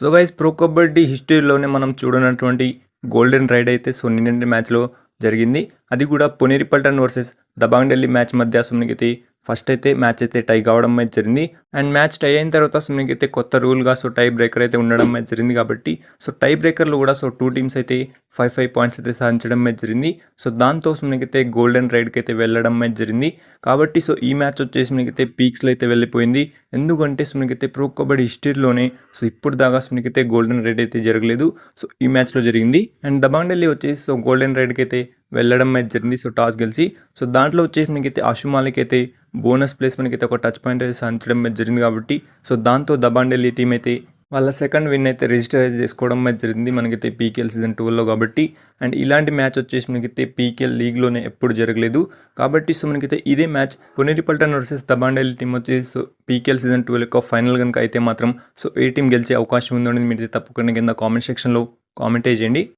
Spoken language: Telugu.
సో గైస్ ప్రో కబడ్డీ హిస్టరీలోనే మనం చూడనటువంటి గోల్డెన్ రైడ్ అయితే సో నిన్నటి మ్యాచ్లో జరిగింది. అది కూడా పునేరి పల్టన్ వర్సెస్ దబాంగ్ ఢిల్లీ మ్యాచ్ మధ్య సుమనికైతే ఫస్ట్ అయితే మ్యాచ్ అయితే టై కావడం అయితే జరిగింది. అండ్ మ్యాచ్ టై అయిన తర్వాత సుమనికైతే కొత్త రూల్గా సో టై బ్రేకర్ అయితే ఉండడం అయితే జరిగింది. కాబట్టి సో టై బ్రేకర్లు కూడా సో 2 టీమ్స్ అయితే 5 పాయింట్స్ అయితే సాధించడం అయితే జరిగింది. సో దాంతో సుమనికైతే గోల్డెన్ రైడ్కి అయితే వెళ్ళడం అయితే జరిగింది. కాబట్టి సో ఈ మ్యాచ్ వచ్చేసి మనకైతే పీక్స్లో అయితే వెళ్ళిపోయింది. ఎందుకంటే సుమనికైతే ప్రో కబడ్డీ హిస్టరీలోనే సో ఇప్పుడు దాకా సుమనికైతే గోల్డెన్ రైడ్ అయితే జరగలేదు. సో ఈ మ్యాచ్లో జరిగింది. అండ్ దబాంగ్ ఢిల్లీ వచ్చేసి సో గోల్డెన్ రైడ్కి అయితే వెళ్ళడం అయితే జరిగింది. సో టాస్ గెలిచి సో దాంట్లో వచ్చేసి మనకైతే ఆషు మాలిక్ అయితే బోనస్ ప్లేస్ మనకైతే ఒక టచ్ పాయింట్ అయితే సాధించడం అయితే జరిగింది. కాబట్టి సో దాంతో దబాంగ్ ఢిల్లీ టీం అయితే వాళ్ళ సెకండ్ విన్ అయితే రిజిస్టర్ చేసుకోవడం అయితే జరిగింది మనకైతే పీకేఎల్ సీజన్ 2లో. కాబట్టి అండ్ ఇలాంటి మ్యాచ్ వచ్చేసి మనకైతే పీకేఎల్ లీగ్లోనే ఎప్పుడు జరగలేదు. కాబట్టి సో మనకైతే ఇదే match Puneri Paltan versus Dabangg Delhi team వచ్చేసి సో పీకేఎల్ సీజన్ 2 యొక్క ఫైనల్ కనుక అయితే మాత్రం సో ఏ టీం గెలిచే అవకాశం ఉందని మీరు తప్పకుండా కింద కామెంట్ సెక్షన్లో కామెంట్ చేయండి.